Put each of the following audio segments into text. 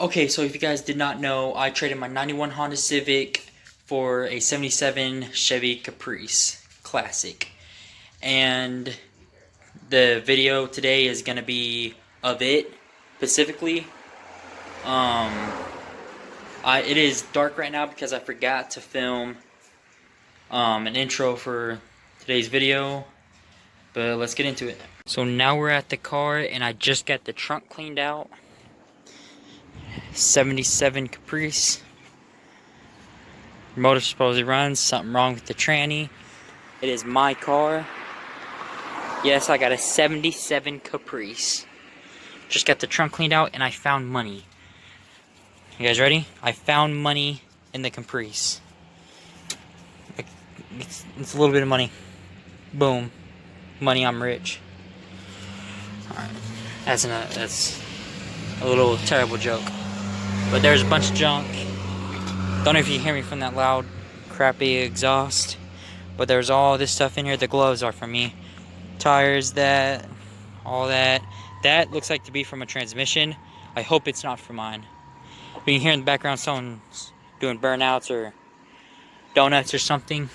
Okay, so if you guys did not know, I traded my 91 Honda Civic for a 77 Chevy Caprice Classic. And the video today is going to be of it, specifically. It is dark right now because I forgot to film an intro for today's video. But let's get into it. So now we're at the car and I just got the trunk cleaned out. 77 Caprice. Motor supposedly runs. Something wrong with the tranny. It is my car. Yes, I got a 77 Caprice. Just got the trunk cleaned out and I found money. You guys ready? I found money in the Caprice. It's a little bit of money. Boom. Money, I'm rich. Alright. That's a little terrible joke. But there's a bunch of junk. Don't know if you hear me from that loud, crappy exhaust. But there's all this stuff in here. The gloves are for me. Tires, that, all that. That looks like to be from a transmission. I hope it's not for mine. We can hear in the background someone's doing burnouts or donuts or something.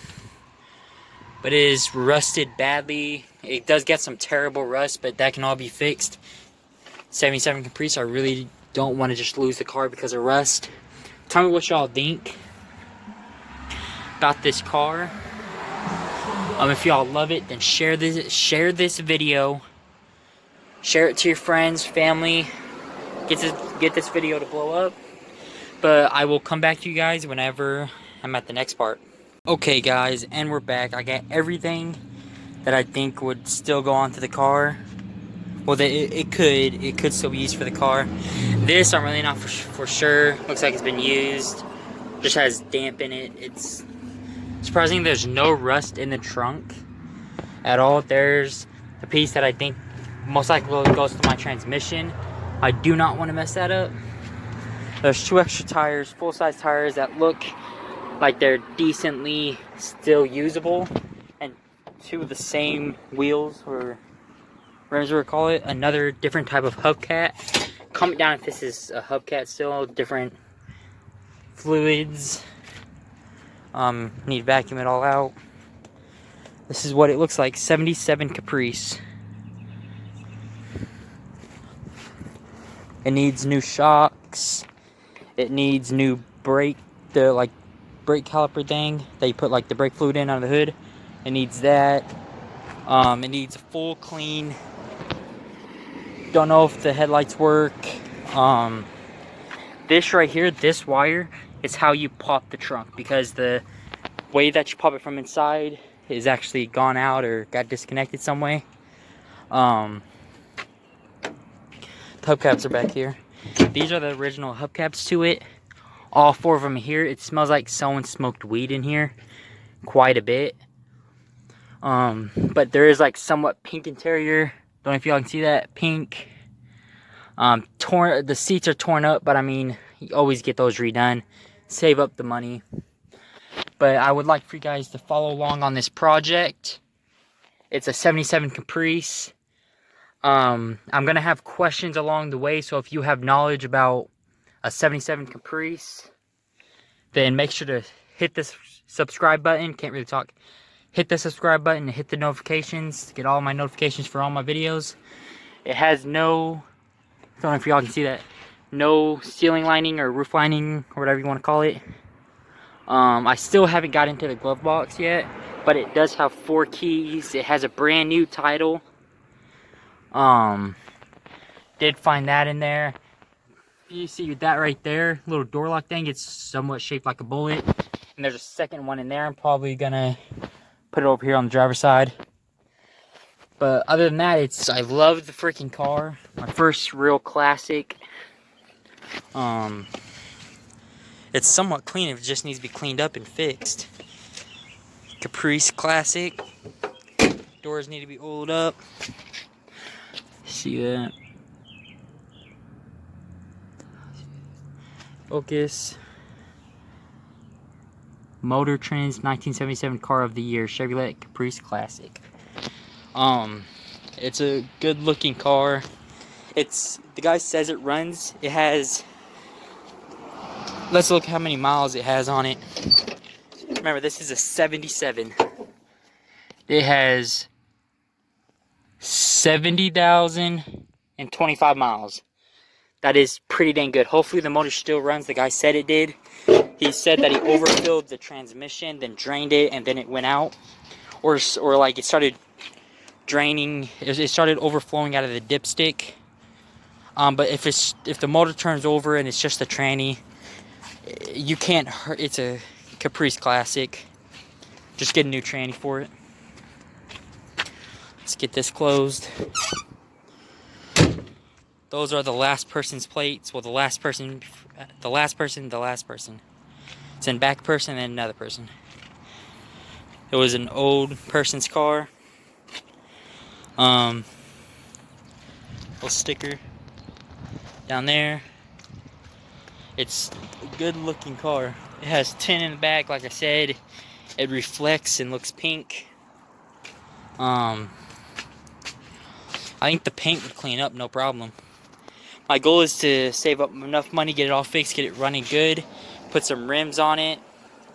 But it is rusted badly. It does get some terrible rust, but that can all be fixed. 77 Caprice, I really don't want to just lose the car because of rust. Tell me what y'all think about this car. If y'all love it, then share this video. Share it to your friends, family. Get this video to blow up. But I will come back to you guys whenever I'm at the next part. Okay guys, and we're back. I got everything that I think would still go onto the car. Well, it could still be used for the car. This I'm really not for sure. Looks like it's been used. Just has damp in it. It's surprising there's no rust in the trunk at all. There's a piece that I think most likely goes to my transmission. I do not want to mess that up. There's 2 extra tires, full-size tires that look like they're decently still usable, and 2 of the same wheels or rims, we call it. Another different type of hubcap. Comment down if this is a hubcap still. Different fluids. Need to vacuum it all out. This is what it looks like. 77 Caprice. It needs new shocks. It needs new brake caliper thing that you put like the brake fluid in on the hood. It needs that. It needs a full clean. Don't know if the headlights work. This right here, this wire, is how you pop the trunk, because the way that you pop it from inside is actually gone out or got disconnected some way. The hubcaps are back here. These are the original hubcaps to it. All 4 of them here. It smells like someone smoked weed in here quite a bit. But there is like somewhat pink interior. Don't know if y'all can see that. Pink. The seats are torn up, but I mean, you always get those redone. Save up the money. But I would like for you guys to follow along on this project. It's a 77 Caprice. I'm going to have questions along the way, so if you have knowledge about a 77 Caprice, then make sure to hit this subscribe button. Can't really talk. Hit the subscribe button and hit the notifications to get all my notifications for all my videos. It has no, I don't know if y'all can see that, no ceiling lining or roof lining or whatever you want to call it. I still haven't got into the glove box yet, but it does have 4 keys. It has a brand new title. Did find that in there. You see that right there, little door lock thing, it's somewhat shaped like a bullet. And there's a second one in there. I'm probably gonna put it over here on the driver's side. But other than that, I love the freaking car. My first real classic. It's somewhat clean. It just needs to be cleaned up and fixed. Caprice Classic. Doors need to be oiled up. See that? Focus. Motor Trends 1977 Car of the Year, Chevrolet Caprice Classic. It's a good looking car. The guy says it runs. It has Let's look how many miles it has on it. Remember, this is a 77. It has 70,025 miles. That is pretty dang good. Hopefully the motor still runs. The guy said it did. He said that he overfilled the transmission, then drained it, and then it went out. Or like it started draining. It started overflowing out of the dipstick. But if the motor turns over and it's just a tranny, you can't hurt. It's a Caprice Classic. Just get a new tranny for it. Let's get this closed. Those are the last person's plates. Well, the last person. It's in back person and another person. It was an old person's car. Little sticker down there. It's a good looking car. It has tin in the back, like I said. It reflects and looks pink. I think the paint would clean up, no problem. My goal is to save up enough money, get it all fixed, get it running good, put some rims on it.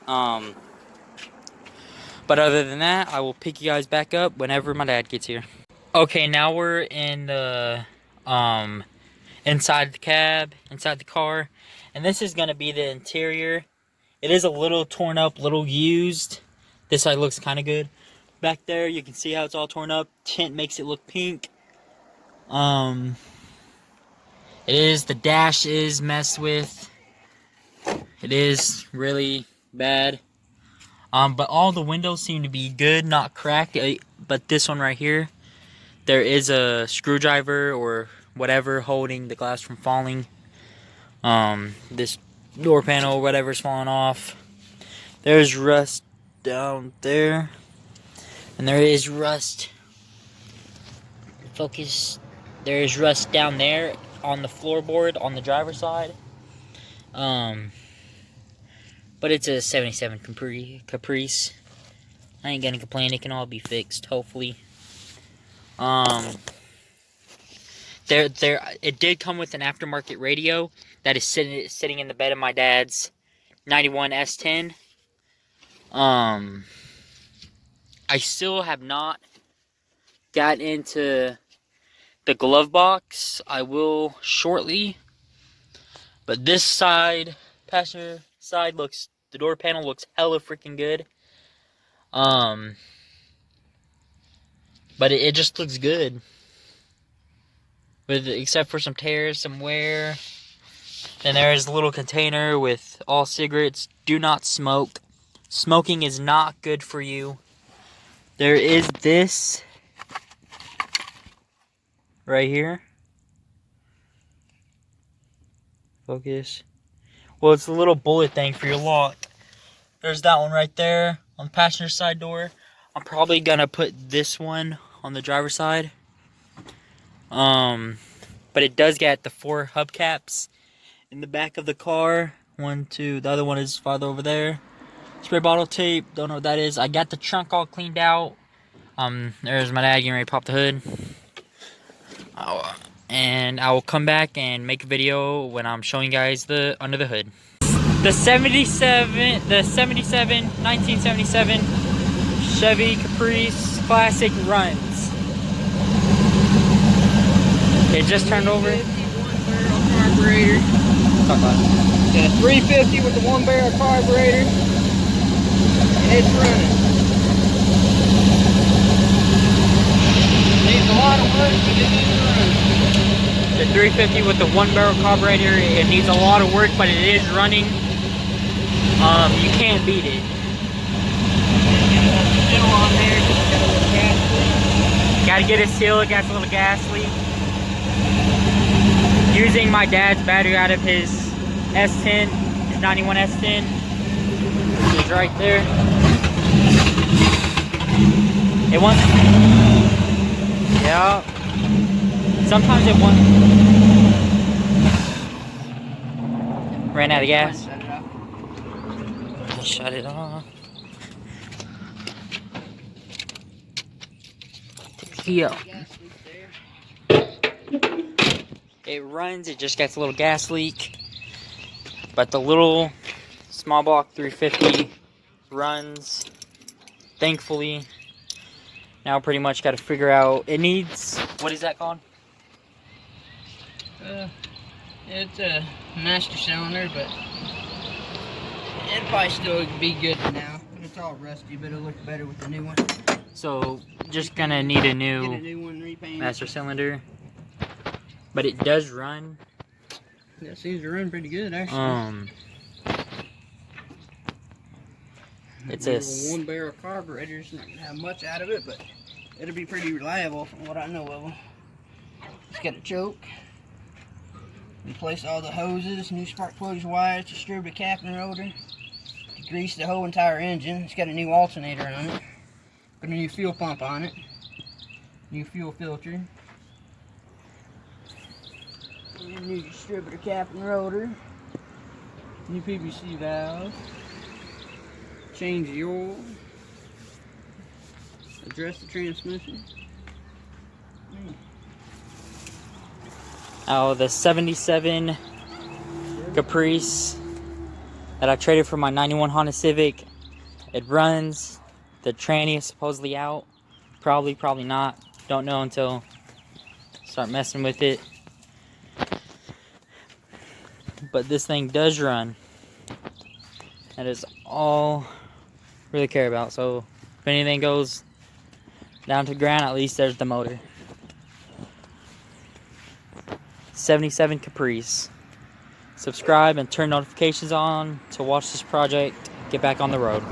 But other than that, I will pick you guys back up whenever my dad gets here. Okay, now we're in the inside the cab, inside the car, and this is gonna be the interior. It is a little torn up, little used. This side looks kind of good. Back there, you can see how it's all torn up. Tint makes it look pink. The dash is messed with. It is really bad. But all the windows seem to be good, not cracked. But this one right here, there is a screwdriver or whatever holding the glass from falling. This door panel or whatever's falling off. There's rust down there. And there is rust. Focus. There is rust down there on the floorboard on the driver's side. But it's a 77 Caprice. I ain't gonna complain. It can all be fixed, hopefully. It did come with an aftermarket radio that is sitting in the bed of my dad's 91 S10. I still have not got into the glove box. I will shortly. But this side, passenger side, the door panel looks hella freaking good. But it just looks good. Except for some tears, some wear. Then there is a little container with all cigarettes. Do not smoke. Smoking is not good for you. There is this right here. Focus. Well, it's a little bullet thing for your lock. There's that one right there on the passenger side door. I'm probably gonna put this one on the driver's side. But it does get the 4 hubcaps in the back of the car. 1, 2. The other one is farther over there. Spray bottle tape. Don't know what that is. I got the trunk all cleaned out. There's my dad getting ready to pop the hood. And I will come back and make a video when I'm showing you guys the under the hood. The 1977 Chevy Caprice Classic runs. It just turned over. 1-barrel carburetor. Talk about it. Got a 350 with the 1-barrel carburetor. And it's running. Needs a lot of work, but it is running. The 350 with the 1-barrel carburetor, it needs a lot of work, but it is running. You can't beat it. Still on there, just got a little gas leak. Gotta get it sealed, got a little gas leak. Using my dad's battery out of his S10, his 91 S10. It's right there. It wants. Yeah. Sometimes it wants. Ran out of gas. Shut it off. Here. It runs, it just gets a little gas leak. But the little small block 350 runs, thankfully. Now pretty much got to figure out, it needs, what is that called? It's a master cylinder, but it'd probably still be good now. It's all rusty, but it'll look better with the new one. So just gonna need a Get a new new one repainted. master cylinder. But it does run. That seems to run pretty good, actually. It's a a one barrel carburetor. It's not gonna have much out of it, but it'll be pretty reliable from what I know of them. It's got a choke. Replace all the hoses, new spark plugs, wires, distributor cap and rotor. To grease the whole entire engine. It's got a new alternator on it. Put a new fuel pump on it. New fuel filter. And new distributor cap and rotor. New PVC valve. Change the oil. Address the transmission. Oh, the 77 Caprice that I traded for my 91 Honda Civic. It runs. The tranny is supposedly out. Probably not. Don't know until start messing with it. But this thing does run. That is all I really care about. So if anything goes down to the ground, at least there's the motor. 77 Caprice. Subscribe and turn notifications on to watch this project get back on the road.